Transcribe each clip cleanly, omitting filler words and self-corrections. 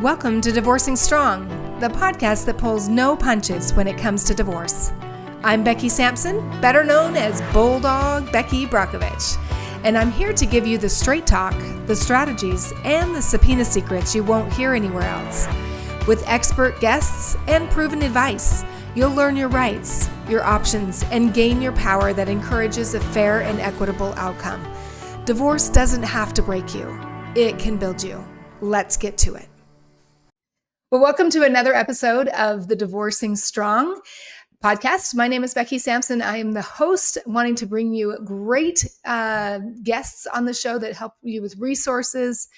Welcome to Divorcing Strong, the podcast that pulls no punches when it comes to divorce. I'm Becky Sampson, better known as Bulldog Becky Brockovich, and I'm here to give you the straight talk, the strategies, and the subpoena secrets you won't hear anywhere else. With expert guests and proven advice, you'll learn your rights, your options, and gain your power that encourages a fair and equitable outcome. Divorce doesn't have to break you. It can build you. Let's get to it. Well, welcome to another episode of the Divorcing Strong podcast. My name is Becky Sampson. I am the host, wanting to bring you great guests on the show that help you with resources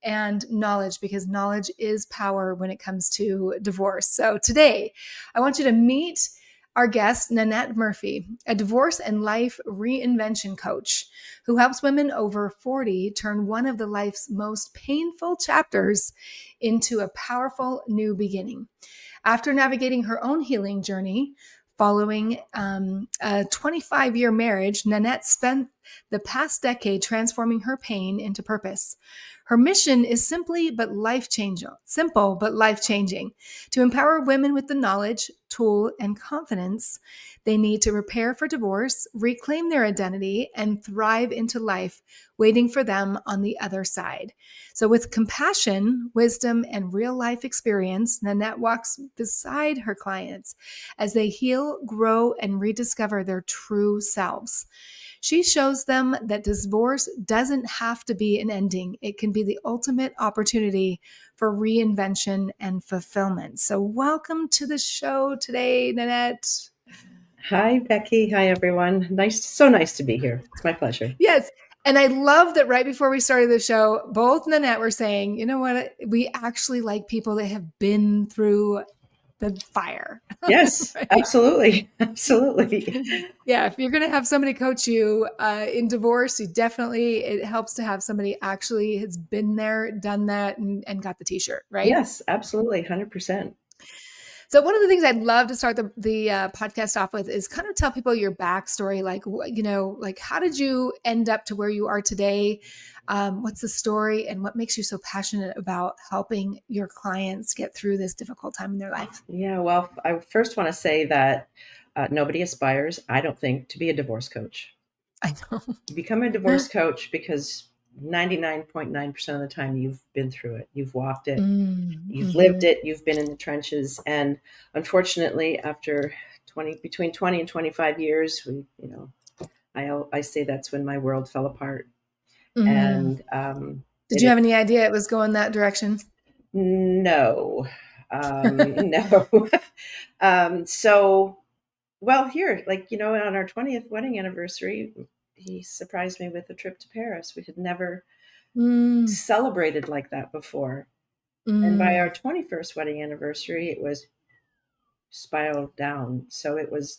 and knowledge, because knowledge is power when it comes to divorce. So today, I want you to meet our guest, Nanette Murphy, a divorce and life reinvention coach who helps women over 40 turn one of the life's most painful chapters into a powerful new beginning. After navigating her own healing journey following a 25-year marriage, Nanette spent the past decade transforming her pain into purpose. Her mission is simple but life-changing, to empower women with the knowledge, tool, and confidence they need to prepare for divorce, reclaim their identity, and thrive into life waiting for them on the other side. So with compassion, wisdom, and real-life experience, Nanette walks beside her clients as they heal, grow, and rediscover their true selves. She shows them that divorce doesn't have to be an ending. It can be the ultimate opportunity for reinvention and fulfillment. So welcome to the show today, Nanette. Hi, Becky. Hi, everyone. So nice to be here. It's my pleasure. Yes. And I love that right before we started the show, both Nanette were saying, you know what, we actually like people that have been through the fire. Yes, Right? Absolutely. Absolutely. Yeah. If you're going to have somebody coach you in divorce, it helps to have somebody actually has been there, done that, and got the t-shirt, right? Yes, absolutely. 100%. So one of the things I'd love to start the podcast off with is kind of tell people your backstory. Like how did you end up to where you are today? What's the story, and what makes you so passionate about helping your clients get through this difficult time in their life? Yeah, well, I first want to say that nobody aspires, I don't think, to be a divorce coach. I know. You become a divorce coach because 99.9% of the time you've been through it. You've walked it. You've lived it. You've been in the trenches. And unfortunately, after between 20 and 25 years, I say that's when my world fell apart. And did you have any idea it was going that direction? No, no. Here, on our 20th wedding anniversary, he surprised me with a trip to Paris. We had never celebrated like that before. And by our 21st wedding anniversary, it was spiraled down. So it was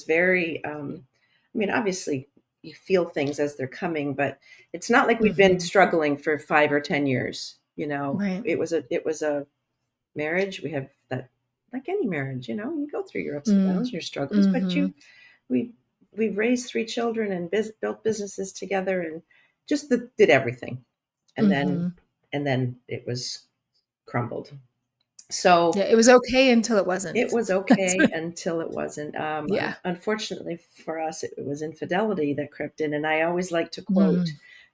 very, obviously you feel things as they're coming, but it's not like we've been struggling for 5 or 10 years. Right. It was a marriage. We have that, like any marriage, you go through your ups and downs, your struggles, but we've raised 3 children and built businesses together and just did everything. And then it was crumbled. So yeah, it was okay until it wasn't. It was okay until it wasn't. Unfortunately for us, it was infidelity that crept in. And I always like to quote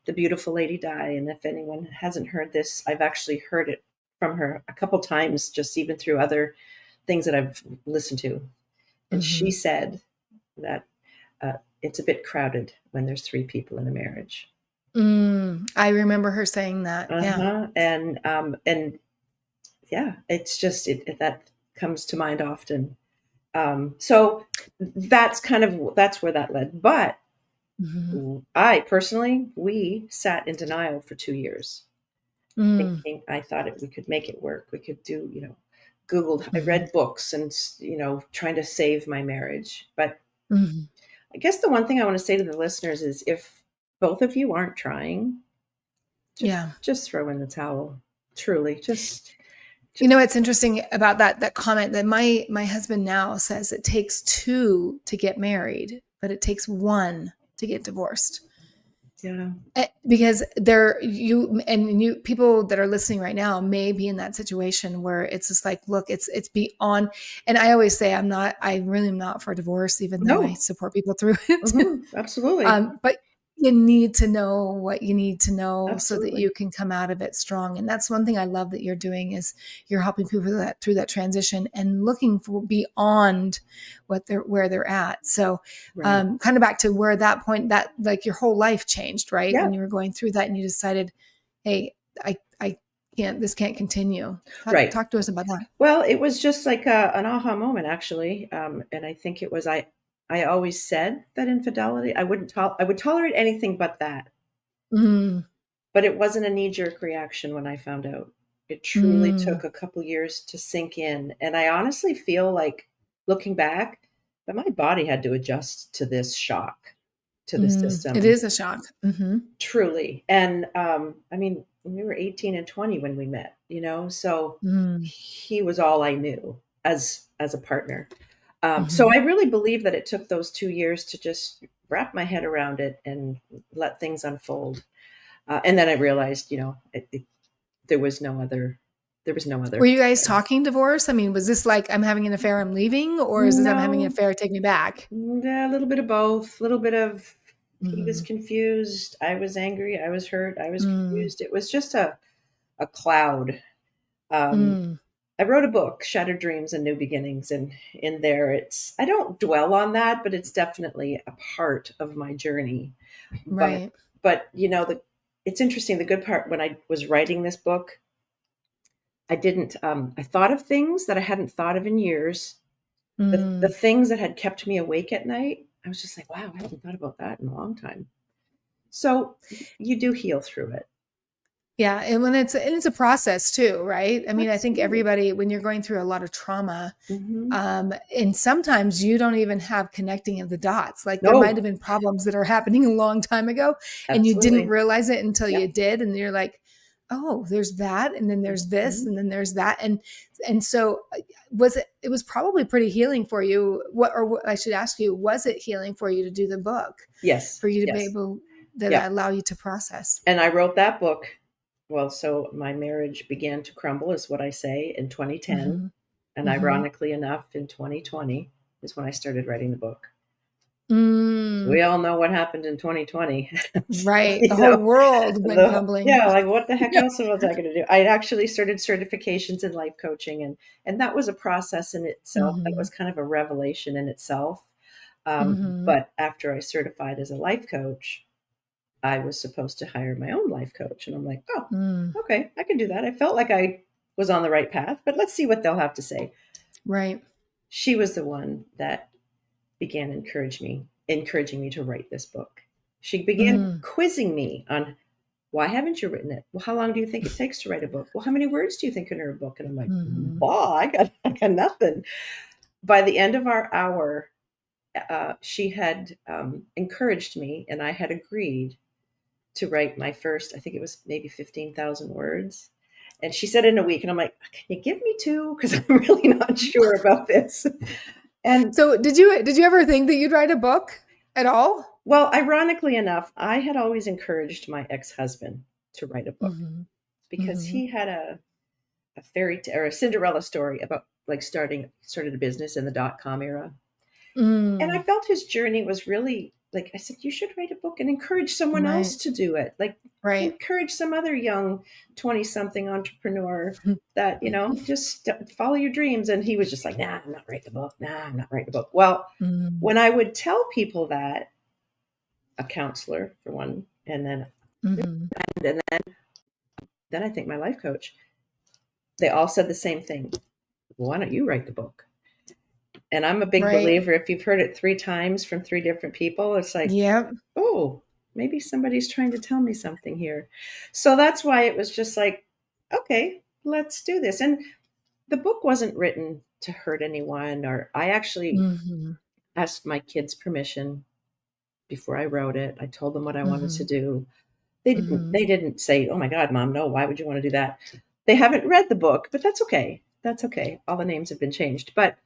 the beautiful Lady Di. And if anyone hasn't heard this, I've actually heard it from her a couple times, just even through other things that I've listened to. And she said that it's a bit crowded when there's 3 people in a marriage. I remember her saying that. Yeah. And yeah, it's just that comes to mind often. So that's where that led. But we sat in denial for 2 years, thinking I thought we could make it work. We could do, Googled, I read books and, trying to save my marriage. But I guess the one thing I want to say to the listeners is if both of you aren't trying, just throw in the towel. Truly, just. It's interesting about that comment that my husband now says it takes 2 to get married, but it takes 1 to get divorced. Yeah. Because people that are listening right now may be in that situation where it's just like, look, it's beyond. And I always say I really am not for divorce, even though I No. support people through it. Absolutely. But you need to know what you need to know so that Absolutely. you can come out of it strong. And that's one thing I love that you're doing is you're helping people through that transition and looking for beyond where they're at. So Right. kind of back to where that point that like your whole life changed, right? Yeah. When you were going through that and you decided, hey, I this can't continue. Right. Talk to us about that. Well, it was just like an aha moment, actually. And I think it was, I always said that infidelity, I would tolerate anything but that. Mm. But it wasn't a knee-jerk reaction when I found out. It truly Mm. took a couple years to sink in. And I honestly feel like, looking back, that my body had to adjust to this shock, to the It system, is a shock. Mm-hmm. truly. And I mean, we were 18 and 20 when we met, so Mm. he was all I knew as a partner. So Mm-hmm. I really believe that it took those 2 years to just wrap my head around it and let things unfold. And then I realized, there was no other. There was no Were other. you guys talking divorce? I mean, was this like, I'm having an affair, I'm leaving, or is this I'm having an No, affair, take me back? yeah, a little bit of both. A little bit of, he was Mm. confused. I was angry. I was hurt. I was Mm. confused. It was just a cloud. Um, Mm. I wrote a book, Shattered Dreams and New Beginnings, and in there, I don't dwell on that, but it's definitely a part of my journey. But Right. but it's interesting. The good part, when I was writing this book, I didn't. I thought of things that I hadn't thought of in years. The Mm. things that had kept me awake at night, I was just like, wow, I haven't thought about that in a long time. So you do heal through it. Yeah, and it's a process too, right? I mean, I think Absolutely. everybody when you're going through a lot of trauma, Hmm. and sometimes you don't even have connecting of the dots. Like there might No, have been problems that are happening a long time ago, and you didn't absolutely. realize it until you Yep. did, and you're like, oh, there's that, and then there's this, Mhm. and then there's that, and so it was probably pretty healing for you. What I should ask you, was it healing for you to do the book, Yes. for you to be Yes. able that Yep. allow you to process? And I wrote that book. Well, so my marriage began to crumble, is what I say, in 2010. Hmm. And Hmm. ironically enough, in 2020 is when I started writing the book. So we Mm. all know what happened in 2020. So, Right. The whole world went crumbling. yeah, like what the heck Yeah. else was I going to do? I actually started certifications in life coaching, and that was a process in itself. That Hmm. was kind of a revelation in itself. Hmm. But after I certified as a life coach, I was supposed to hire my own life coach. And I'm like, oh, Mm. okay, I can do that. I felt like I was on the right path, but let's see what they'll have to say. Right. She was the one that began encouraging me to write this book. She began Mm. quizzing me on, why haven't you written it? Well, how long do you think it takes to write a book? Well, how many words do you think in a book? And I'm like, Hmm. wow, I got nothing. By the end of our hour, she had encouraged me, and I had agreed to write my first, I think it was maybe 15,000 words. And she said in a week, and I'm like, can you give me two? Because I'm really not sure about this. And So did you ever think that you'd write a book at all? well, ironically enough, I had always encouraged my ex-husband to write a book Hmm. because Hmm. he had a or a Cinderella story about like started a business in the dot-com era. And I Mm. felt his journey was really like, I said, you should write a book and encourage someone else Right. to do it. Like, Right. encourage some other young 20 something entrepreneur that, just follow your dreams. And he was just like, nah, I'm not writing the book. Nah, I'm not writing the book. Well, Mm. when I would tell people that, a counselor for one, and then, Hmm. and then I think my life coach, they all said the same thing. Well, why don't you write the book? And I'm a big Right. believer. If you've heard it 3 times from 3 different people, it's like, Yep. oh, maybe somebody's trying to tell me something here. So that's why it was just like, okay, let's do this. And the book wasn't written to hurt anyone, or I actually Hmm. asked my kids permission before I wrote it. I told them what I wanted to Hmm. do. They didn't Hmm. they didn't say, "Oh my god, mom, no, why would you want to do that?" They haven't read the book, but that's okay. That's okay. All the names have been changed. But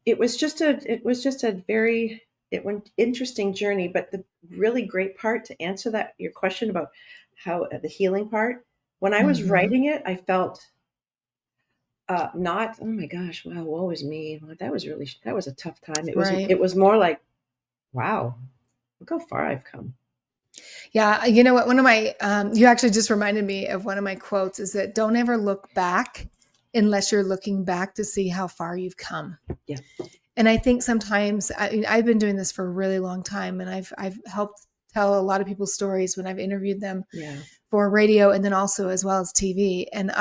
it was just a very interesting journey. But the really great part to answer that, your question about how the healing part, when I was writing it, I felt not, oh my gosh, wow, woe is me. Well, that was a tough time. Right. It was more like, wow, look how far I've come. Yeah. You know what? One of my, you actually just reminded me of one of my quotes is that don't ever look back unless you're looking back to see how far you've come. Yeah. And I think sometimes I've been doing this for a really long time, and I've helped tell a lot of people's stories when I've interviewed them for radio and then also as well as TV. And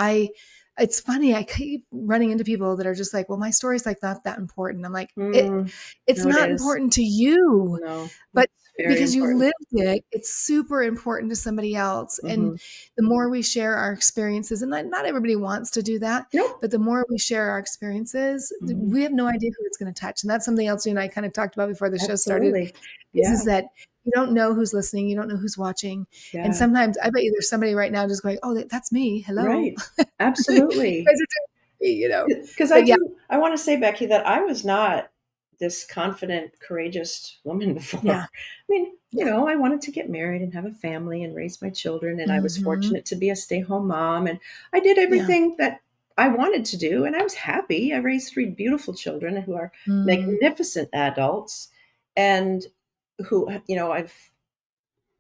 it's funny, I keep running into people that are just like, well, my story's like not that important. I'm like, it's No, not important to you, no, but because you lived it, it's super important to somebody else. And the more we share our experiences, and not everybody wants to do that, but the more we share our experiences, we have no idea who it's going to touch. And that's something else you and I kind of talked about before the show started, is that you don't know who's listening. You don't know who's watching. Yeah. And sometimes I bet you there's somebody right now just going, oh, that's me. Hello. Right. Absolutely. You know, because I want to say, Becky, that I was not this confident, courageous woman before. Yeah. I mean, you know, I wanted to get married and have a family and raise my children. And I was fortunate to be a stay-home mom. And I did everything that I wanted to do. And I was happy. I raised 3 beautiful children who are magnificent adults and who, you know,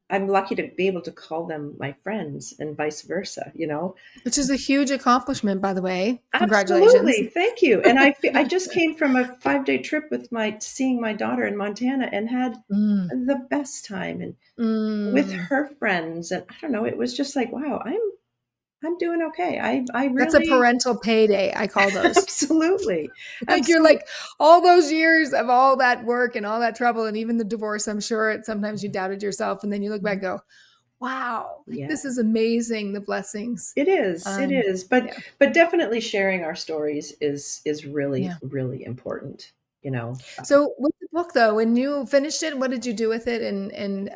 I'm lucky to be able to call them my friends and vice versa, you know. Which is a huge accomplishment, by the way. Congratulations. Congratulations. Thank you. And I just came from a 5-day trip with seeing my daughter in Montana and had the best time and with her friends. And I don't know, it was just like, wow, I'm doing okay. I really, that's a parental payday, I call those. Absolutely. Like you're like all those years of all that work and all that trouble and even the divorce, I'm sure sometimes you doubted yourself and then you look back and go, wow, this is amazing, the blessings. It is. But definitely sharing our stories is really, really important, you know. So with the book though, when you finished it, what did you do with it? And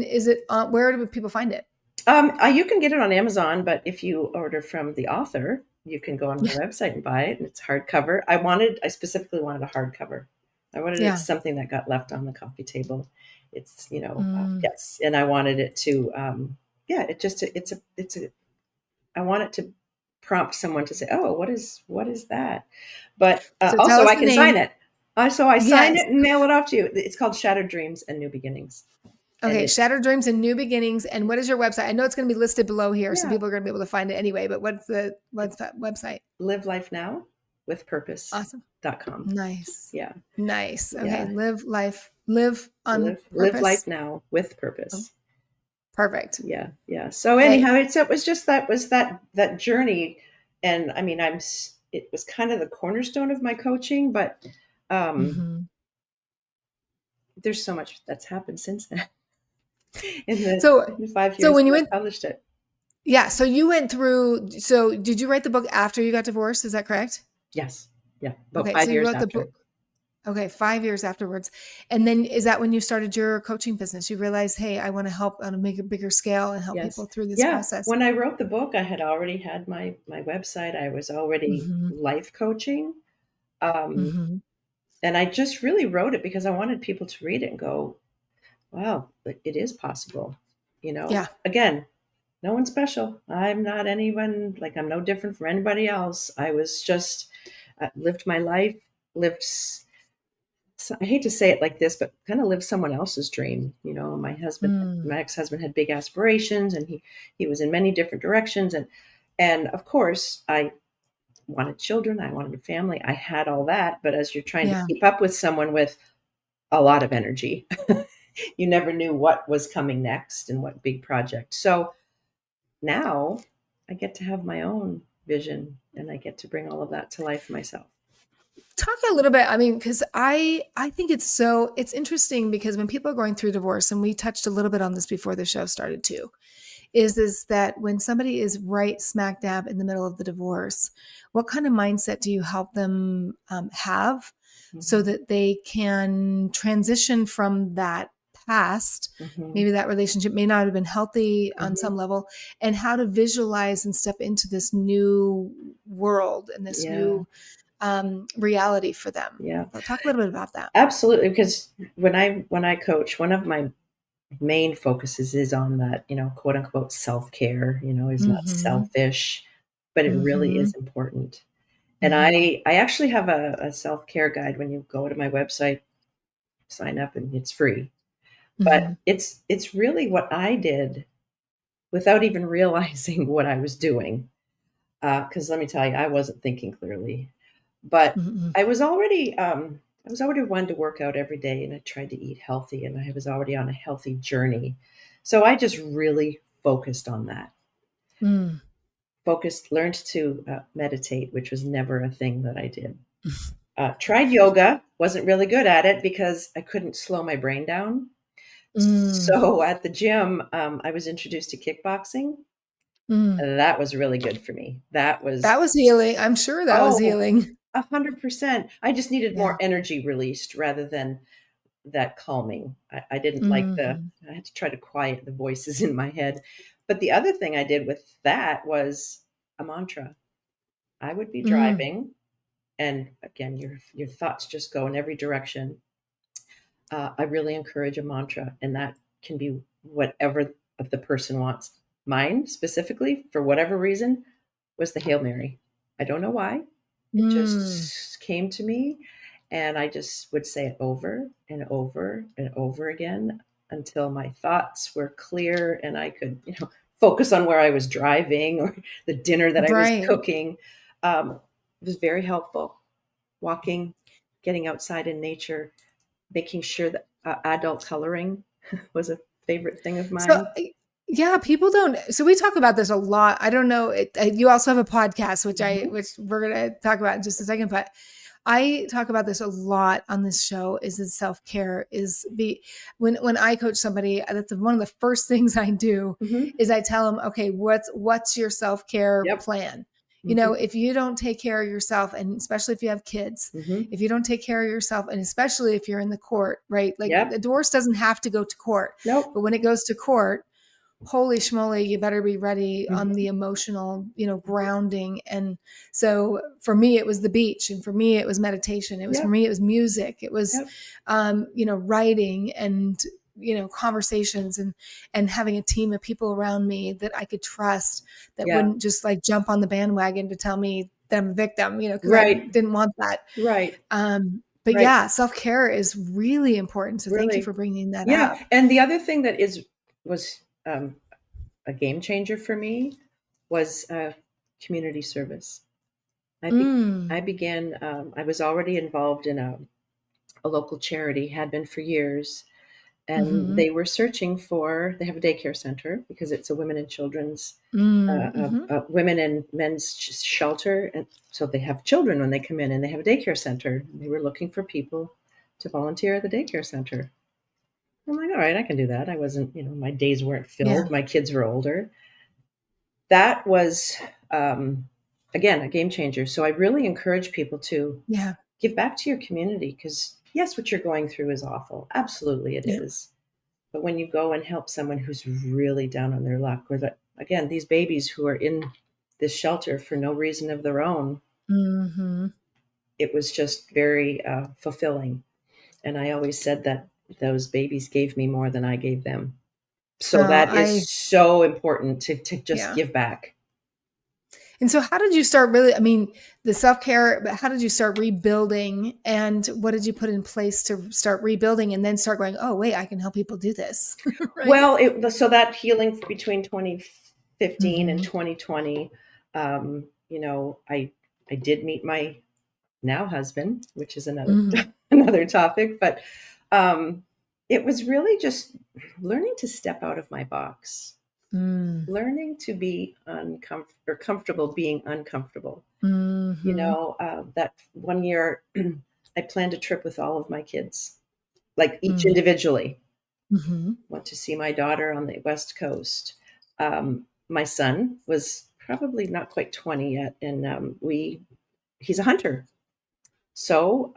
is it where do people find it? You can get it on Amazon, but if you order from the author, you can go on my website and buy it. And it's hardcover. I specifically wanted a hardcover. I wanted it something that got left on the coffee table. It's, you know, yes. And I wanted it to, I want it to prompt someone to say, oh, what is that? But also I can sign it. So I sign it and mail it off to you. It's called Shattered Dreams and New Beginnings. Okay, Shattered Dreams and New Beginnings. And what is your website? I know it's going to be listed below here, so people are going to be able to find it anyway. But what's that website? Live Life Now with Purpose. Awesome.com. Nice. Yeah. Nice. Okay. Yeah. Live Life Now with Purpose. Perfect. Yeah. Yeah. So anyhow, it was just that journey, and I mean, it was kind of the cornerstone of my coaching, but there's so much that's happened since then. In the 5 years when you published it. Yeah. So you went through, so did you write the book after you got divorced? Is that correct? Yes. Yeah. About 5 years after. The book. Okay. 5 years afterwards. And then is that when you started your coaching business? You realized, hey, I want to help on a bigger scale and help people through this process. When I wrote the book, I had already had my website. I was already life coaching. And I just really wrote it because I wanted people to read it and go, wow, it is possible. You know, again, no one special. I'm not anyone, like I'm no different from anybody else. I was just lived my life, I hate to say it like this, but kind of lived someone else's dream. You know, my ex-husband had big aspirations and he was in many different directions. And of course I wanted children. I wanted a family. I had all that. But as you're trying to keep up with someone with a lot of energy, you never knew what was coming next and what big project. So now I get to have my own vision and I get to bring all of that to life myself. Talk a little bit, I mean, because I think it's interesting because when people are going through divorce, and we touched a little bit on this before the show started too, is that when somebody is right smack dab in the middle of the divorce, what kind of mindset do you help them have so that they can transition from that past? Maybe that relationship may not have been healthy on some level, and how to visualize and step into this new world and this new reality for them. Yeah. Talk a little bit about that. Absolutely. Because when I coach, one of my main focuses is on that, quote unquote self-care, is not selfish, but it really is important. And I actually have a self-care guide. When you go to my website, sign up, and it's free. But it's really what I did without even realizing what I was doing. Because let me tell you, I wasn't thinking clearly. But I was already one to work out every day, and I tried to eat healthy, and I was already on a healthy journey. So I just really focused on that. Learned to meditate, which was never a thing that I did. Tried yoga, wasn't really good at it because I couldn't slow my brain down. So at the gym, I was introduced to kickboxing. That was really good for me. That was healing. I'm sure that was healing. 100%. I just needed more energy released rather than that calming. I didn't like I had to try to quiet the voices in my head. But the other thing I did with that was a mantra. I would be driving, and again, your thoughts just go in every direction. I really encourage a mantra, and that can be whatever the person wants. Mine specifically, for whatever reason, was the Hail Mary. I don't know why. It just came to me, and I just would say it over and over and over again until my thoughts were clear and I could, focus on where I was driving or the dinner that I was cooking. It was very helpful. Walking, getting outside in nature, making sure that adult coloring was a favorite thing of mine. So, yeah, people don't. So we talk about this a lot. I don't know. You also have a podcast, which we're going to talk about in just a second, but I talk about this a lot on this show. Is that self-care when I coach somebody, that's one of the first things I do is I tell them, okay, what's your self-care plan? If you don't take care of yourself, and especially if you have kids, if you don't take care of yourself, and especially if you're in the court, right? Like the divorce doesn't have to go to court, but when it goes to court, holy schmoly, you better be ready on the emotional, grounding. And so for me, it was the beach. And for me, it was meditation. For me, it was music. It was, writing and, conversations and having a team of people around me that I could trust that wouldn't just like jump on the bandwagon to tell me that I'm a victim, because I didn't want that. Right. But self-care is really important. So thank you for bringing that up. And the other thing that was a game changer for me was community service. I began, I was already involved in a local charity, had been for years, and they were searching they have a daycare center because it's a women and children's, women and men's shelter. And so they have children when they come in, and they have a daycare center. And they were looking for people to volunteer at the daycare center. I'm like, all right, I can do that. I wasn't, my days weren't filled. Yeah. My kids were older. That was, again, a game changer. So I really encourage people to give back to your community because, yes, what you're going through is awful. Absolutely it is. But when you go and help someone who's really down on their luck, or again, these babies who are in this shelter for no reason of their own, it was just very fulfilling. And I always said that those babies gave me more than I gave them. So that is so important to just give back. And so how did you start the self-care, but how did you start rebuilding, and what did you put in place to start rebuilding and then start going, oh, wait, I can help people do this? Right? Well, so that healing between 2015 and 2020, I did meet my now husband, which is another topic, but it was really just learning to step out of my box, learning to be comfortable being uncomfortable. That one year I planned a trip with all of my kids, like each individually. Went to see my daughter on the West Coast. My son was probably not quite 20 yet, and he's a hunter. So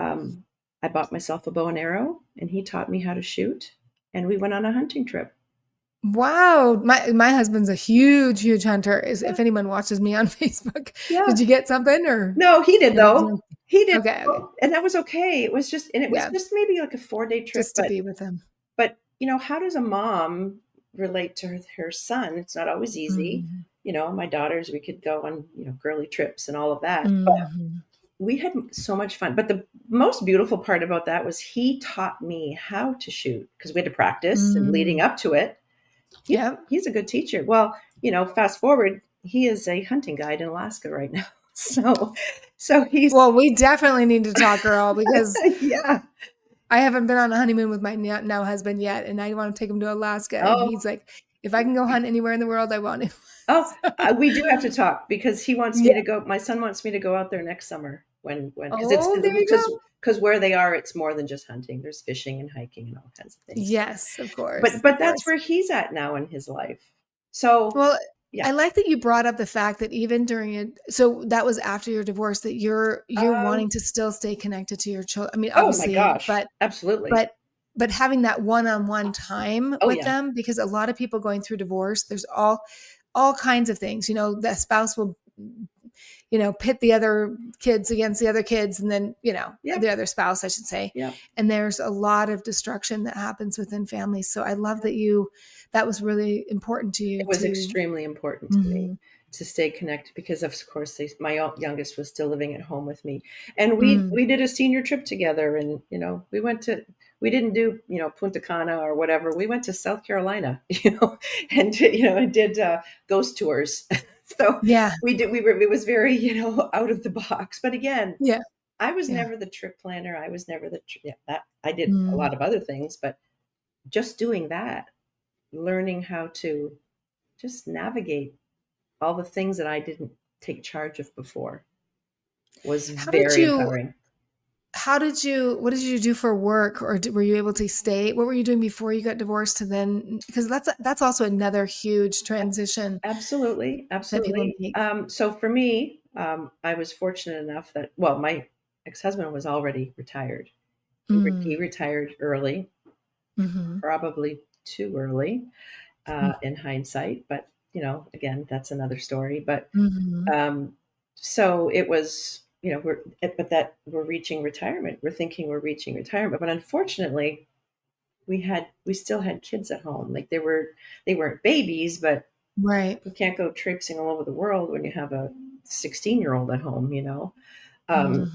I bought myself a bow and arrow, and he taught me how to shoot, and we went on a hunting trip. Wow. My husband's a huge hunter. If anyone watches me on Facebook, did you get something or? No, he did though. He did, Okay. and that was okay. It was just maybe like a 4-day trip, Just to be with him. but how does a mom relate to her son? It's not always easy. My daughters, we could go on, girly trips and all of that, but we had so much fun. But the most beautiful part about that was he taught me how to shoot, because we had to practice and leading up to it. He's a good teacher. Well, fast forward, he is a hunting guide in Alaska right now. So he's, well, we definitely need to talk, girl, because yeah. I haven't been on a honeymoon with my now husband yet, and I want to take him to Alaska. And he's like, if I can go hunt anywhere in the world, I want to. We do have to talk, because he wants me to go. My son wants me to go out there next summer because where they are, it's more than just hunting. There's fishing and hiking and all kinds of things. Yes, of course. But that's where he's at now in his life. So, well, yeah. I like that you brought up the fact that even during it, so that was after your divorce, that you're wanting to still stay connected to your children. I mean, obviously, oh my gosh, but absolutely. But having that one-on-one time with them, because a lot of people going through divorce, there's all kinds of things. The spouse will, pit the other kids against the other kids, and then, the other spouse, I should say. Yeah. And there's a lot of destruction that happens within families. So I love that that was really important to you. It was extremely important to me to stay connected, because of course my youngest was still living at home with me, and we did a senior trip together, and we didn't do Punta Cana or whatever. We went to South Carolina, and did ghost tours. So it was very out of the box. But again, I was never the trip planner. I was never that I did a lot of other things, but just doing that, learning how to just navigate all the things that I didn't take charge of before was very empowering. What did you do for work, or were you able to stay? What were you doing before you got divorced to then? Because that's also another huge transition. Absolutely. So for me, I was fortunate enough that, my ex-husband was already retired. He retired early, probably too early in hindsight, but again, that's another story. But so it was, we're reaching retirement. We're thinking we're reaching retirement, but unfortunately, we still had kids at home. Like they weren't babies, but you can't go traipsing all over the world when you have a 16-year-old at home,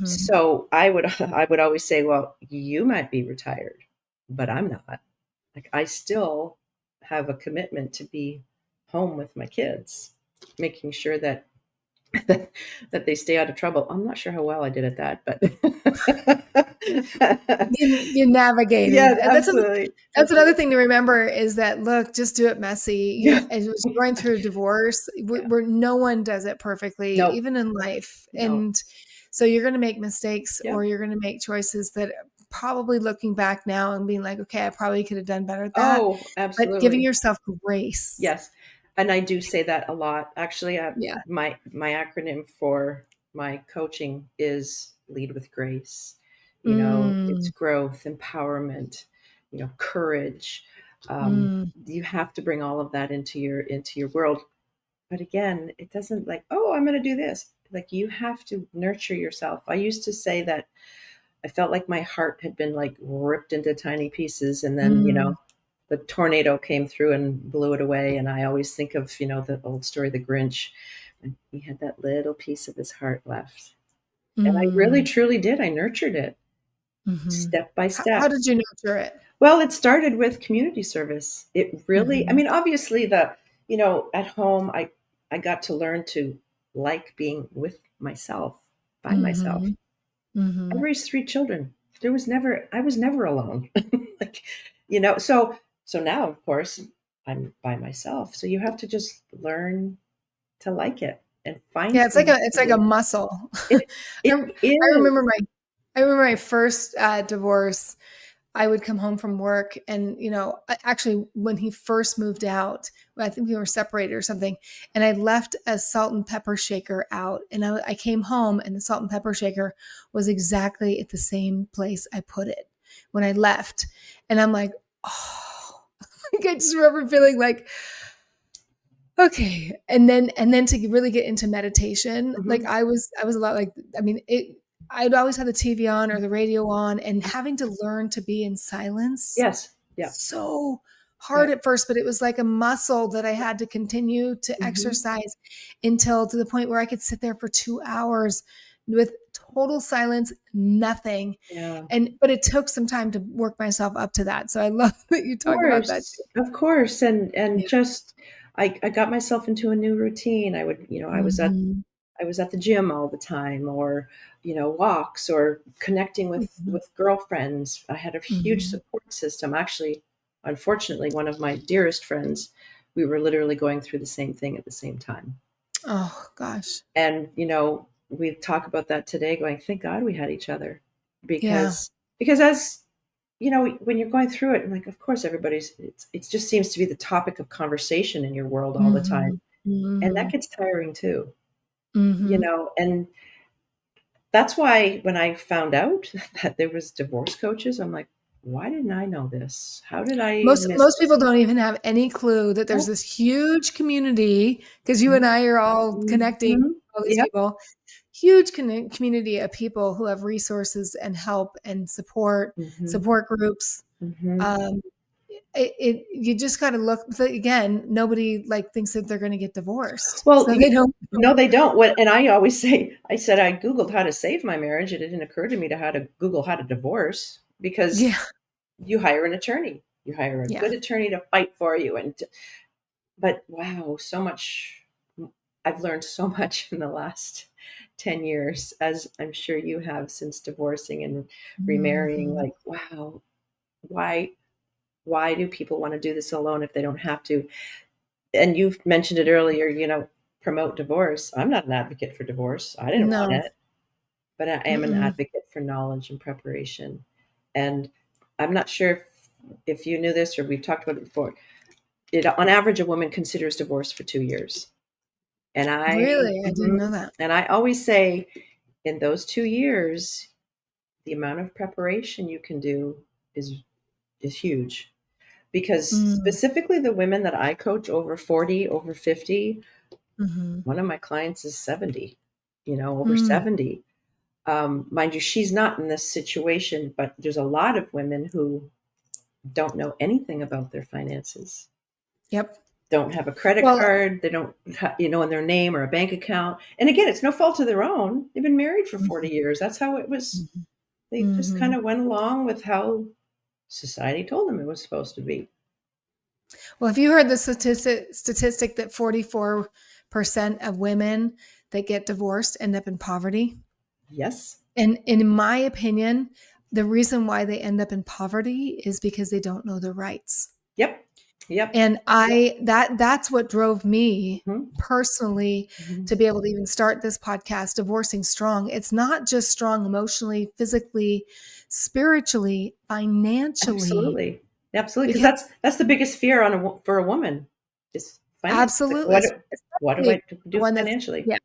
So I would always say, well, you might be retired, but I'm not. Like I still have a commitment to be home with my kids, making sure that they stay out of trouble. I'm not sure how well I did at that, but you navigated. Yeah, absolutely. That's another thing to remember, is that, look, just do it messy. As you're going through a divorce, where no one does it perfectly, even in life. And so you're going to make mistakes, or you're going to make choices that probably looking back now and being like, okay, I probably could have done better at that. Oh, absolutely. But giving yourself grace. Yes. And I do say that a lot. Actually, my acronym for my coaching is Lead with Grace. It's growth, empowerment, courage. You have to bring all of that into your world. But again, it doesn't like, oh, I'm going to do this. Like you have to nurture yourself. I used to say that I felt like my heart had been like ripped into tiny pieces, and then the tornado came through and blew it away. And I always think of, the old story, The Grinch, and he had that little piece of his heart left. And I really, truly did. I nurtured it step by step. How did you nurture it? Well, it started with community service. It really, I mean, obviously at home, I got to learn to like being with myself, by myself. I raised 3 children. I was never alone. So now, of course, I'm by myself. So you have to just learn to like it and find. Yeah, it's like a muscle. I remember my first divorce. I would come home from work, and actually, when he first moved out, I think we were separated or something, and I left a salt and pepper shaker out, and I came home, and the salt and pepper shaker was exactly at the same place I put it when I left, and I'm like, oh. I just remember feeling like, okay. And then to really get into meditation, like I was a lot like, I mean, I'd always have the TV on or the radio on, and having to learn to be in silence. Yes. Yeah. So Yeah. hard at first, but it was like a muscle that I had to continue to exercise until to the point where I could sit there for 2 hours with total silence, nothing. Yeah. But it took some time to work myself up to that. So I love that you talk about that too. Of course. And Yeah. just, I got myself into a new routine. I would, I was at the gym all the time, or, walks, or connecting with girlfriends. I had a huge support system. Actually, unfortunately, one of my dearest friends, we were literally going through the same thing at the same time. Oh gosh. And, we talk about that today, going, thank God we had each other, Yeah. because as when you're going through it, and like, of course, it just seems to be the topic of conversation in your world all the time. And that gets tiring too, and that's why when I found out that there was divorce coaches, I'm like, why didn't I know this? How did I miss Most this? people don't even have any clue that there's Nope. this huge community, because you and I are all connecting Mhm. all these Yep. people, huge community of people who have resources and help and support Mhm. groups. Mhm. Um, you just got to look, but again, nobody like thinks that they're going to get divorced. Well, So they don't know. no, they don't. And I always say, I said I Googled how to save my marriage. It didn't occur to me to how to Google how to divorce, because Yeah. you hire an attorney. You hire a Yeah. good attorney to fight for you. But wow, so much. I've learned so much in the last 10 years, as I'm sure you have, since divorcing and remarrying. Mhm. Like, wow, why why do people want to do this alone if they don't have to? And you've mentioned it earlier, promote divorce. I'm not an advocate for divorce. I didn't want No. it, but I am an Mm-mm. advocate for knowledge and preparation. And I'm not sure if you knew this, or we've talked about it before. On average, a woman considers divorce for 2 years. And Really? I didn't know that. I always say, in those 2 years, the amount of preparation you can do is huge. Because Mm. specifically the women that I coach, over 40, over 50, Mhm. one of my clients is 70, over Mm. 70. Mind you, she's not in this situation, but there's a lot of women who don't know anything about their finances, Yep. don't have a credit Well, card, they don't, in their name, or a bank account. And again, it's no fault of their own. They've been married for 40 years. That's how it was. mhm. They just kind Mhm. of went along with how society told them it was supposed to be. Well, have you heard the statistic that 44% of women that get divorced end up in poverty? Yes. And in my opinion, the reason why they end up in poverty is because they don't know their rights. Yep. Yep. And that's what drove me Mhm. personally Mhm. to be able to even start this podcast, Divorcing Strong. It's not just strong emotionally, physically, spiritually, financially, Absolutely. Absolutely. Because because that's the biggest fear for a woman, is finance. Like, absolutely, what do especially I the do one that's, financially? yeah.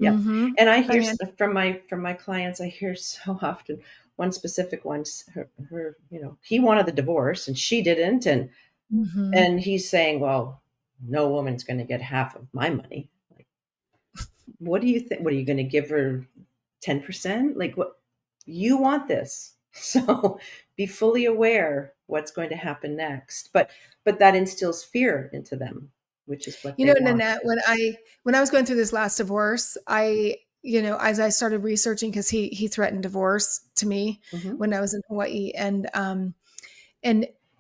Yeah. Mm-hmm. And I hear Financial. from my clients, I hear so often, one specific one, he wanted the divorce and she didn't, Mm-hmm. and he's saying, well, no woman's going to get half of my money. Like, what do you think? What are you going to give her? 10%? Like, what? You want this. So be fully aware what's going to happen next. But that instills fear into them, which is what You they know, want. Nanette, when I was going through this last divorce, as I started researching, because he threatened divorce to me Hmm. when I was in Hawaii, and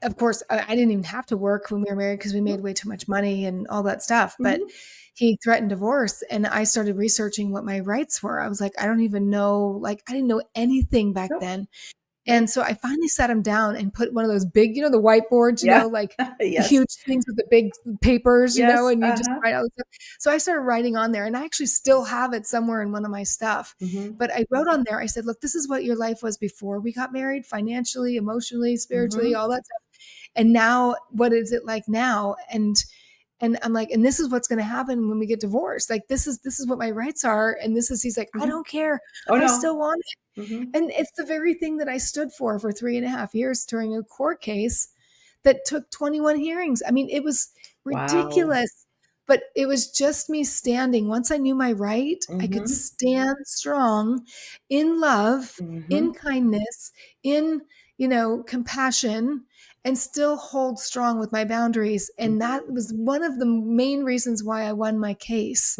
of course I didn't even have to work when we were married because we made way too much money and all that stuff. But Hmm. he threatened divorce, and I started researching what my rights were. I was like, I don't even know, like I didn't know anything back Nope. then. Nope. And so I finally sat him down and put one of those big, the whiteboards, Yeah. like Yes. huge things with the big papers, Yes. and you just Uh-huh. write all this stuff. So I started writing on there, and I actually still have it somewhere in one of my stuff. Hmm. But I wrote on there, I said, look, this is what your life was before we got married, financially, emotionally, spiritually, Hmm. all that stuff. And now, what is it like now? And I'm like, and this is what's going to happen when we get divorced. Like, this is what my rights are. And he's like, I Hmm. don't care. Oh, I no. still want it. Hmm. And it's the very thing that I stood for 3.5 years during a court case that took 21 hearings. I mean, it was Wow. ridiculous. But it was just me standing. Once I knew my right, I could stand strong in love, in kindness, in, compassion, and still hold strong with my boundaries. And that was one of the main reasons why I won my case,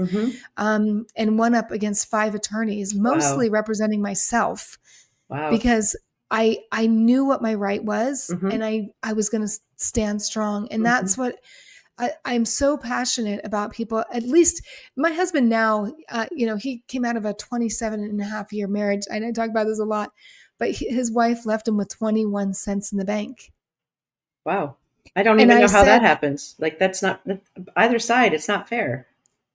and won up against 5 attorneys, mostly representing myself, because I knew what my right was, and I was going to stand strong. And that's what I'm so passionate about. People, at least my husband now, he came out of a 27.5-year marriage. And I talk about this a lot, but his wife left him with 21 cents in the bank. Wow. I don't even know how that happens. Like, that's not either side. It's not fair.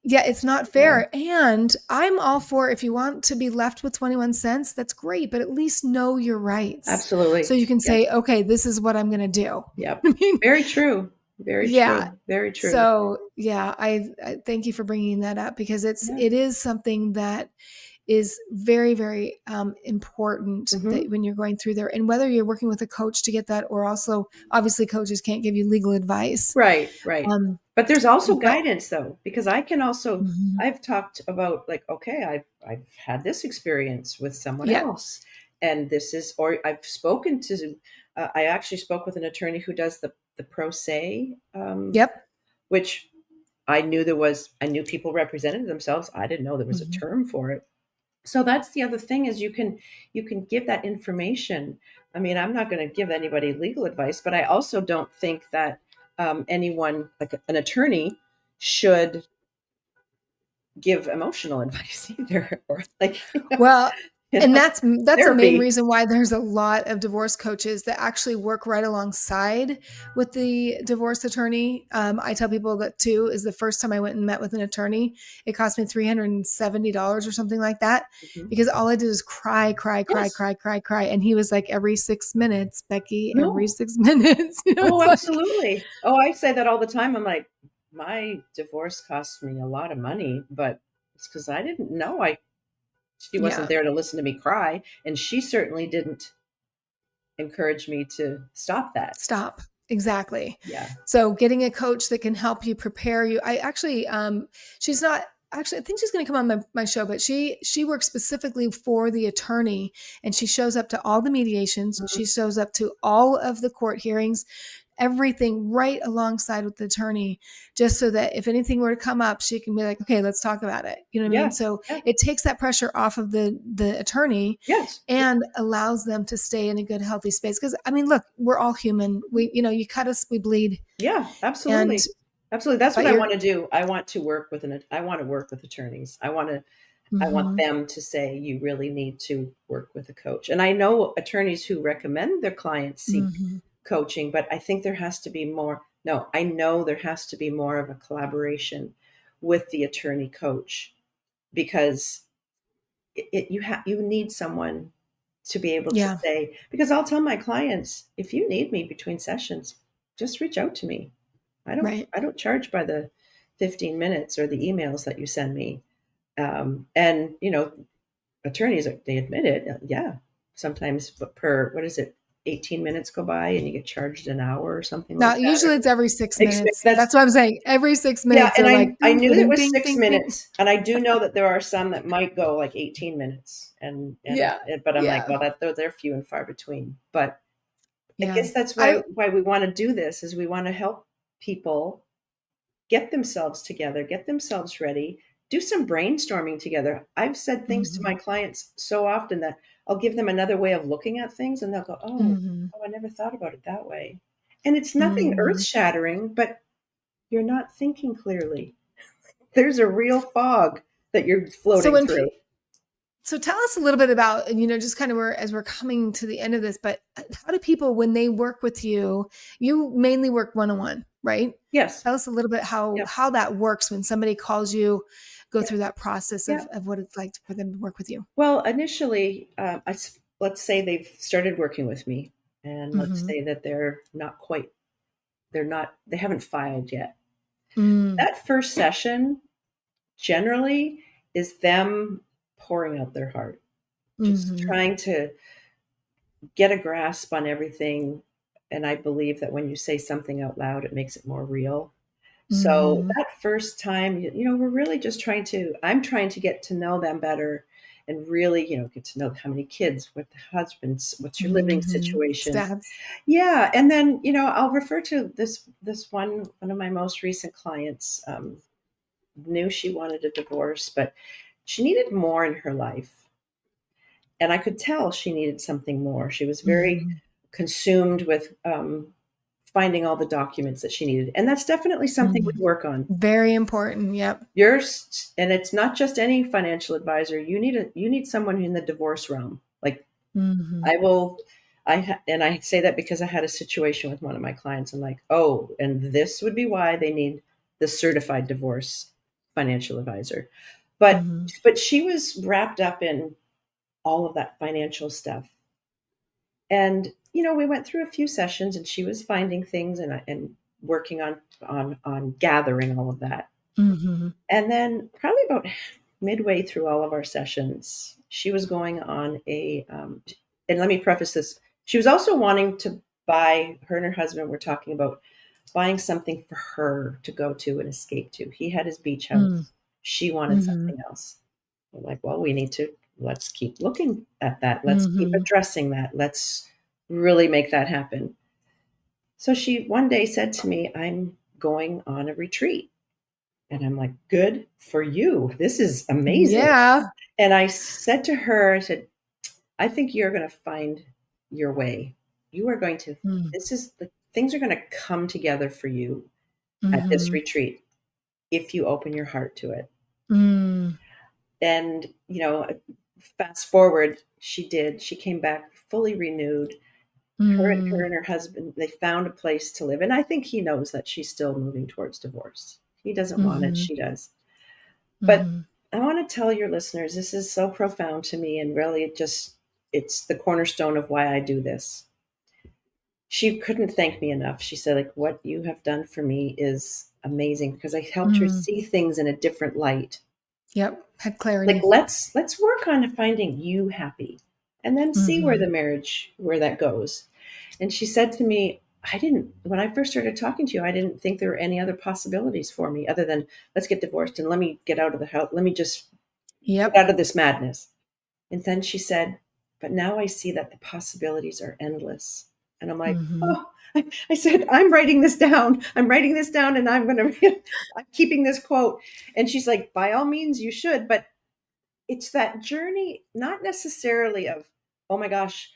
Yeah, it's not fair. Yeah. And I'm all for, if you want to be left with 21 cents, that's great, but at least know your rights. Absolutely. So you can say, okay, this is what I'm going to do. Yep. I mean, very true. Very true. Very true. So yeah, I thank you for bringing that up, because it is something that is very, very important, that when you're going through there, and whether you're working with a coach to get that, or also obviously coaches can't give you legal advice. Right. But there's also guidance, though, because I can also, I've talked about, like, okay, I've had this experience with someone else, and this is, or I've spoken to, I actually spoke with an attorney who does the pro se, which I knew people represented themselves. I didn't know there was a term for it. So that's the other thing, is you can give that information. I mean, I'm not going to give anybody legal advice, but I also don't think that anyone, like an attorney, should give emotional advice either. Or like, well, and that's a main reason why there's a lot of divorce coaches that actually work right alongside with the divorce attorney. I tell people that too, is the first time I went and met with an attorney, it cost me $370 or something like that, because all I did is cry. And he was like, every 6 minutes, Becky, every 6 minutes. Absolutely. I say that all the time. I'm like, my divorce cost me a lot of money, but it's because I didn't know she wasn't there to listen to me cry. And she certainly didn't encourage me to stop that. Exactly. Yeah. So getting a coach that can help you prepare you. I actually, she's not, actually, I think she's going to come on my show, but she works specifically for the attorney, and she shows up to all the mediations. She shows up to all of the court hearings, everything right alongside with the attorney, just so that if anything were to come up, she can be like, okay, let's talk about it. You know what I mean? So it takes that pressure off of the attorney, and allows them to stay in a good, healthy space. Because I mean, look, we're all human. We, you cut us, we bleed. Yeah, absolutely. Absolutely. That's what I want to do. I want to work with attorneys. I want them to say, you really need to work with a coach. And I know attorneys who recommend their clients seek coaching, but I think there has to be more. No, I know there has to be more of a collaboration with the attorney coach, because you need someone to be able to say, because I'll tell my clients, if you need me between sessions, just reach out to me. I don't charge by the 15 minutes or the emails that you send me. And attorneys, they admit it. Yeah. Sometimes per, 18 minutes go by and you get charged an hour or something like that. Usually it's every 6 minutes. That's what I'm saying. Every 6 minutes. Yeah, and I knew it was 6 minutes. And I do know that there are some that might go like 18 minutes. But I'm like, well, they're few and far between. But I guess that's why we want to do this, is we want to help people get themselves together, get themselves ready, do some brainstorming together. I've said things to my clients so often that I'll give them another way of looking at things, and they'll go, oh, I never thought about it that way. And it's nothing earth-shattering, but you're not thinking clearly. There's a real fog that you're floating through. So tell us a little bit about, just kind of as we're coming to the end of this, but how do people, when they work with you mainly work one-on-one, right? Yes. Tell us a little bit how that works when somebody calls you, go through that process of what it's like for them to work with you. Well, initially, let's say they've started working with me, and let's say that they haven't filed yet. That first session generally is them pouring out their heart, just trying to get a grasp on everything. And I believe that when you say something out loud, it makes it more real. So that first time, we're really just I'm trying to get to know them better and really, get to know how many kids, what the husbands, what's your living situation. Stats. Yeah. And then, I'll refer to this one of my most recent clients, knew she wanted a divorce, but she needed more in her life. And I could tell she needed something more. She was very consumed with finding all the documents that she needed. And that's definitely something we work on. Very important. Yep. And it's not just any financial advisor. You need someone in the divorce realm. Like I say that because I had a situation with one of my clients. I'm like, oh, and this would be why they need the certified divorce financial advisor. But she was wrapped up in all of that financial stuff. And, we went through a few sessions and she was finding things and working on gathering all of that. And then probably about midway through all of our sessions, she was going on and let me preface this. She was also wanting to buy, her and her husband were talking about buying something for her to go to and escape to. He had his beach house. She wanted something else. I'm like, well, let's keep looking at that. Let's keep addressing that. Let's really make that happen. So she one day said to me, I'm going on a retreat. And I'm like, good for you. This is amazing. Yeah. And I said to her, I said, I think you're going to find your way. You are going to, things are going to come together for you at this retreat if you open your heart to it. And, fast forward, she did. She came back fully renewed. Her and her husband, they found a place to live. And I think he knows that she's still moving towards divorce. He doesn't want it. She does. But I want to tell your listeners, this is so profound to me. And really it's the cornerstone of why I do this. She couldn't thank me enough. She said, like, what you have done for me is amazing because I helped her see things in a different light. Yep. Had clarity. Like, let's work on finding you happy and then see where that goes. And she said to me, when I first started talking to you, I didn't think there were any other possibilities for me other than let's get divorced and let me get out of the house. Let me just get out of this madness. And then she said, but now I see that the possibilities are endless. And I'm like, oh, I said, I'm writing this down. And I'm keeping this quote. And she's like, by all means you should, but it's that journey, not necessarily of, oh my gosh,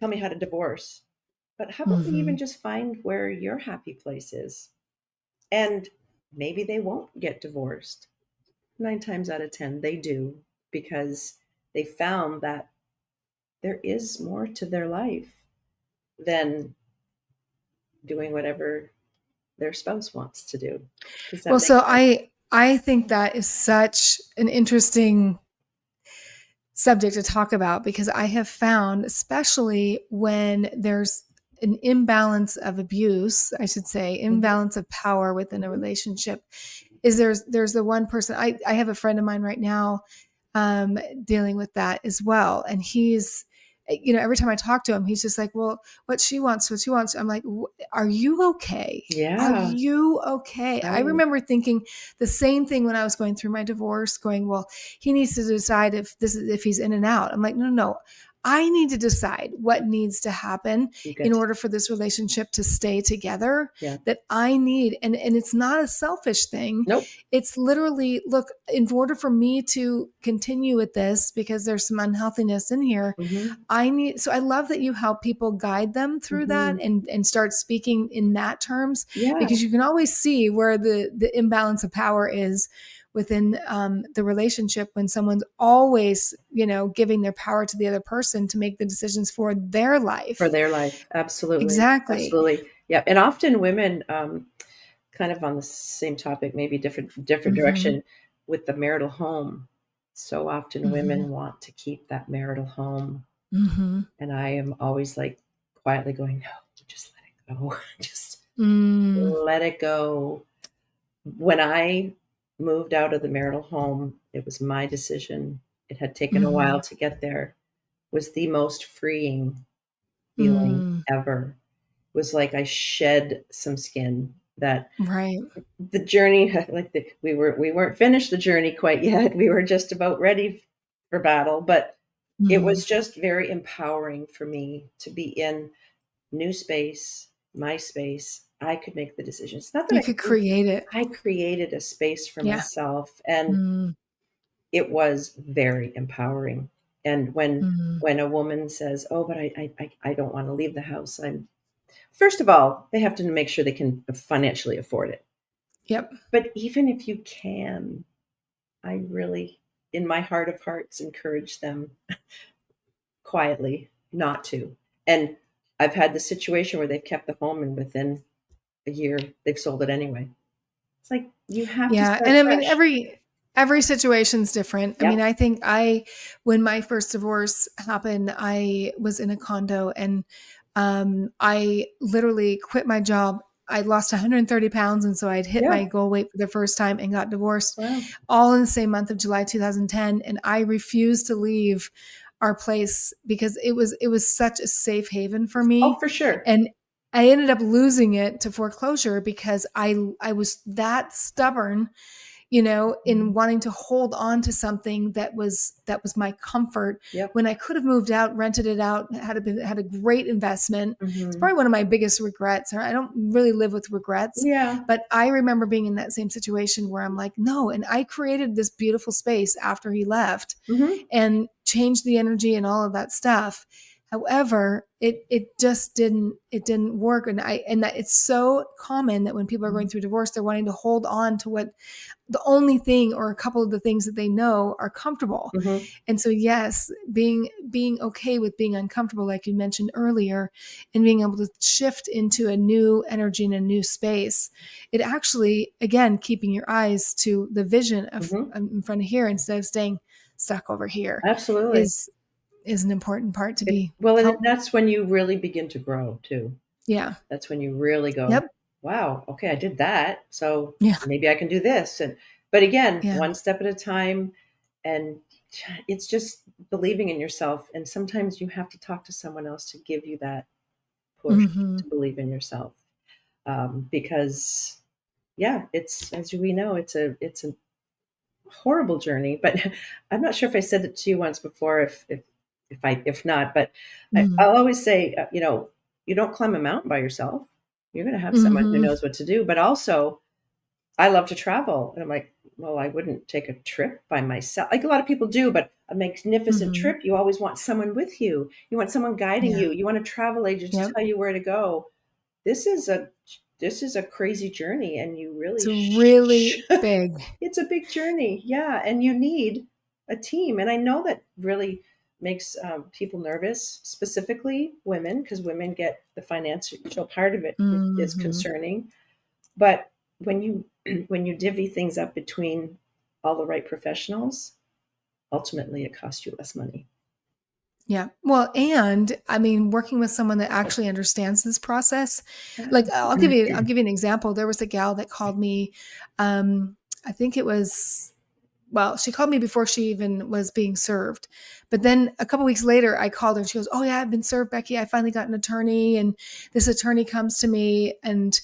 tell me how to divorce. But how about we even just find where your happy place is? And maybe they won't get divorced. 9 times out of 10, they do, because they found that there is more to their life than doing whatever their spouse wants to do. Well, so I think that is such an interesting subject to talk about because I have found, especially when there's an imbalance of abuse, I should say, imbalance of power within a relationship, is there's the one person, I have a friend of mine right now dealing with that as well. And he's, every time I talk to him, he's just like, well, what she wants. I'm like, are you okay? Yeah. Are you okay? Right. I remember thinking the same thing when I was going through my divorce, going, well, he needs to decide if he's in and out. I'm like, no. I need to decide what needs to happen in order for this relationship to stay together. Yeah. That I need. And it's not a selfish thing. Nope. It's literally, look, in order for me to continue with this, because there's some unhealthiness in here, so I love that you help people guide them through that and start speaking in that terms, because you can always see where the imbalance of power is within the relationship when someone's always, giving their power to the other person to make the decisions for their life. Absolutely. Exactly. Absolutely. Yeah. And often women, kind of on the same topic, maybe different direction with the marital home. So often women want to keep that marital home. And I am always like quietly going, no, just let it go. Just let it go. When I moved out of the marital home, it was my decision. It had taken a while to get there. It was the most freeing feeling ever. It was like I shed some skin that Right. the journey, like we weren't finished the journey quite yet. We were just about ready for battle, but it Mm. was just very empowering for me to be in new space, my space. I could make the decisions. Not that You could create it. I created a space for Yeah. myself, and Mm. it was very empowering. And Mm. when a woman says, "Oh, but I don't want to leave the house," I'm first of all, they have to make sure they can financially afford it. Yep. But even if you can, I really, in my heart of hearts, encourage them quietly not to. And I've had the situation where they've kept the home, and within a year they've sold it anyway. It's like you have to Yeah. start And I mean, fresh. every situation's different. I mean, Yep. I think when my first divorce happened, I was in a condo and I literally quit my job. I lost 130 pounds. And so I'd hit my Yeah. goal weight for the first time and got divorced Wow. all in the same month of July 2010. And I refused to leave our place because it was such a safe haven for Oh, me. for sure. And I ended up losing it to foreclosure because I was that stubborn, in Mhm. wanting to hold on to something that was my comfort Yep. when I could have moved out, rented it out, had a great investment. It's Hmm. probably one of my biggest regrets. Or I don't really live with regrets, Yeah. but I remember being in that same situation where I'm like, no, and I created this beautiful space after he left Hmm. and changed the energy and all of that stuff. However, it just didn't work. And that it's so common that when people are going through divorce, they're wanting to hold on to what the only thing or a couple of the things that they know are comfortable. Hmm. And so yes, being okay with being uncomfortable, like you mentioned earlier, and being able to shift into a new energy in a new space, it actually, again, keeping your eyes to the vision of Hmm. in front of here instead of staying stuck over here Absolutely. is an important part to be Well, and help. that's when you really begin to grow too. Yeah. That's when you really go, Yep. wow, okay, I did that. So Yeah. maybe I can do this. But again, Yeah. one step at a time. And it's just believing in yourself. And sometimes you have to talk to someone else to give you that push Hmm. to believe in yourself. Because yeah, it's, as we know, it's a horrible journey. But I'm not sure if I said it to you once before, if not, but Hmm. I'll always say, you don't climb a mountain by yourself. You're going to have someone who Hmm. knows what to do. But also, I love to travel, and I'm like, well, I wouldn't take a trip by myself. Like a lot of people do, but a magnificent Hmm. trip, you always want someone with you. You want someone guiding Yeah. you. You want a travel agent to Yep. tell you where to go. This is a crazy journey, and you It's really really big. it's a big journey, yeah, and you need a team. And I know that really makes people nervous, specifically women, because women get the financial part of it is Hmm. concerning. But when you when you divvy things up between all the right professionals, ultimately it costs you less money. Yeah. Well, and I mean, working with someone that actually understands this process, like I'll give you an example. There was a gal that called me, I think it was, well, she called me before she even was being served. But then a couple weeks later, I called her and she goes, "Oh, yeah, I've been served, Becky. I finally got an attorney." And this attorney comes to me and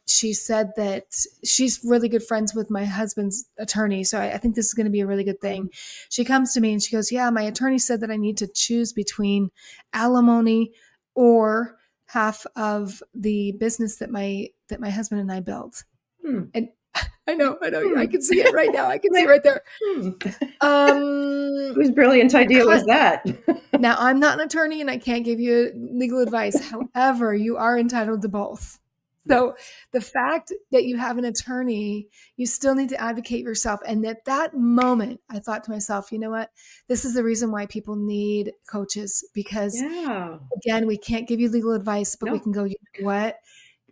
she said that she's really good friends with my husband's attorney. So I think this is going to be a really good thing. Mhm. She comes to me and she goes, "Yeah, my attorney said that I need to choose between alimony or half of the business that my husband and I built." Hmm. And I know, I Hmm. can see it right now. I can see it Like, right there. hmm. Um, Whose brilliant idea was because that? now I'm not an attorney and I can't give you legal advice. However, you are entitled to both. So Yes. the fact that you have an attorney, you still need to advocate yourself. And at that moment, I thought to myself, you know what? This is the reason why people need coaches because Yeah. again, we can't give you legal advice, but we No. can go, you know what?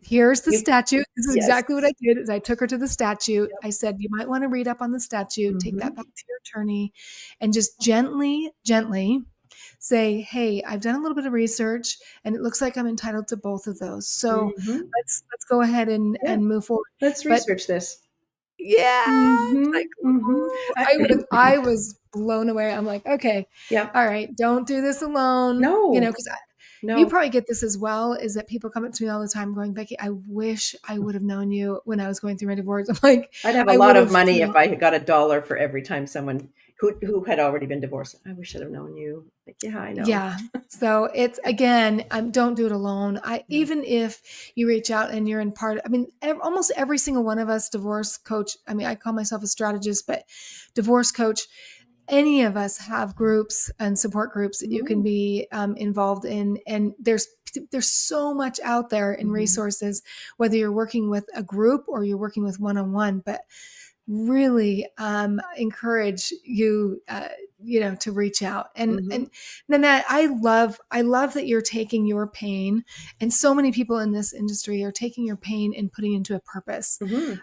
Here's the You. statute. This is Yes. exactly what I did is I took her to the statute. Yep. I said, you might want to read up on the statute, take that Hmm. back to your attorney and just gently, gently say, hey, I've done a little bit of research and it looks like I'm entitled to both of those. So Hmm. let's go ahead and Yeah. move forward. Let's But research this. yeah, it's Hmm. like, Hmm. ooh, I was blown away. I'm like, okay, Yep. all right, don't do this alone, No. because You No, probably get this as well, is that people come up to me all the time going, Becky, I wish I would have known you when I was going through my divorce. I'm like, I'd have a I lot would of have, money if I had got $1 for every time someone who had already been divorced. I wish I'd have known you. Like, yeah, I know. yeah. So it's, again, don't do it alone. Yeah. Even if you reach out and you're in part, I mean, almost every single one of us divorce coach. I mean, I call myself a strategist, but divorce coach, any of us have groups and support groups that you can Mhm. be involved in. And there's so much out there in Mhm. resources, whether you're working with a group or you're working with one-on-one, but really encourage you, to reach out. And Mhm. Nanette, I love that you're taking your pain, and so many people in this industry are taking your pain and putting it into a purpose. Mhm.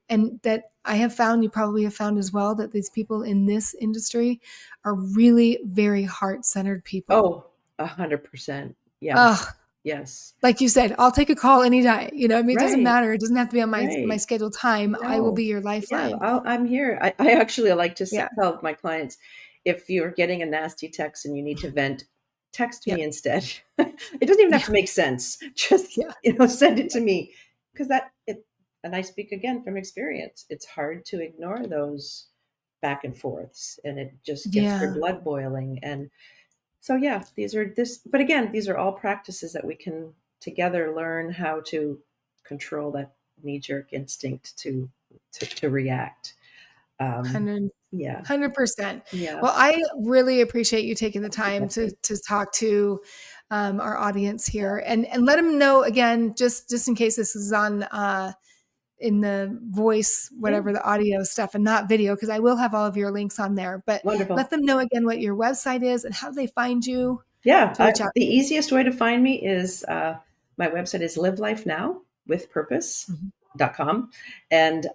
And that I have found, you probably have found as well, that these people in this industry are really very heart-centered people. Oh, 100%. Yes. Ugh, Yes. like you said, I'll take a call any day. I mean, it doesn't Right. matter. It doesn't have to be on my Right. scheduled time. I will No. be your Yeah, lifeline. I'm here. I actually like to Yeah. tell my clients, if you're getting a nasty text and you need to vent, text Yeah. me instead. It doesn't even have Yeah. to make sense. Just, Yeah. send it to me, because and I speak again from experience. It's hard to ignore those back and forths, and it just gets your Yeah. blood boiling. And so, yeah, but again, these are all practices that we can together learn how to control that knee jerk instinct to react. Um, 100 yeah, 100%. yeah, Well, I really appreciate you taking the thank you, time to Becky. talk to our audience here, and let them know again, just in case this is on in the voice, Yeah, whatever, the audio stuff and not video, because I will have all of your links on there. But let wonderful. them know again what your website is and how they find you Yeah, to reach out the to you. easiest way to find me is my website is Mhm. livelifenowwithpurpose.com, and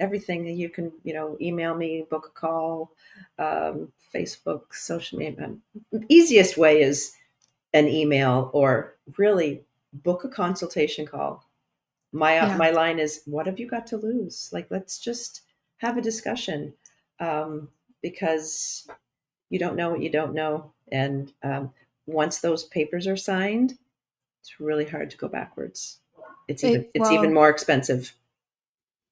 everything you can, email me, book a call, Facebook, social media. Easiest way is an email, or really book a consultation call. Yeah. My line is, "What have you got to lose? Like, let's just have a discussion," because you don't know what you don't know, and once those papers are signed, it's really hard to go backwards. It's even Well, more expensive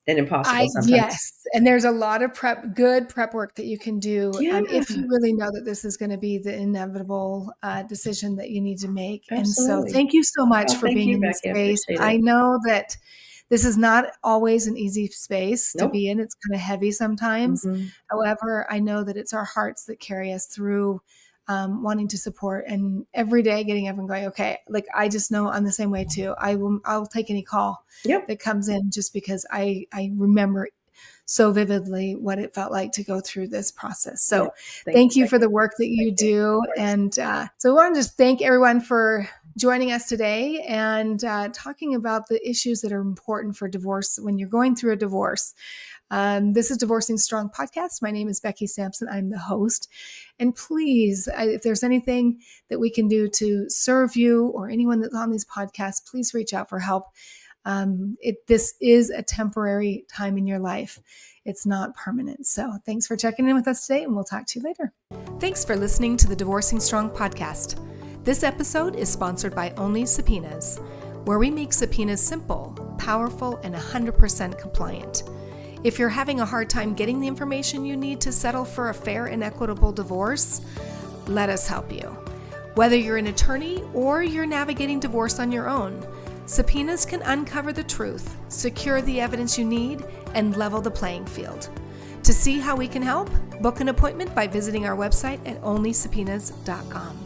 and impossible sometimes. Yes, and there's a lot of good prep work that you can do, Yeah, if you really know that this is gonna be the inevitable, decision that you need to make. And so absolutely. thank you so much Oh, for thank being you, in this Becky. I space. appreciate I it. know that this is not always an easy space to Nope. be in. It's kinda heavy sometimes. Hmm. However, I know that it's our hearts that carry us through, wanting to support, and every day getting up and going, "Okay," like, I just know I'm the same way too. I'll take any call Yep. that comes in, just because I remember so vividly what it felt like to go through this process. Yeah. So Thank thank you, you for Becky. the work that Thank you you. Of do. course. And so I want to just thank everyone for joining us today and talking about the issues that are important for divorce when you're going through a divorce. This is Divorcing Strong podcast. My name is Becky Sampson. I'm the host. And please, if there's anything that we can do to serve you or anyone that's on these podcasts, please reach out for help. This is a temporary time in your life. It's not permanent. So thanks for checking in with us today, and we'll talk to you later. Thanks for listening to the Divorcing Strong podcast. This episode is sponsored by Only Subpoenas, where we make subpoenas simple, powerful, and 100% compliant. If you're having a hard time getting the information you need to settle for a fair and equitable divorce, let us help you. Whether you're an attorney or you're navigating divorce on your own, subpoenas can uncover the truth, secure the evidence you need, and level the playing field. To see how we can help, book an appointment by visiting our website at onlysubpoenas.com.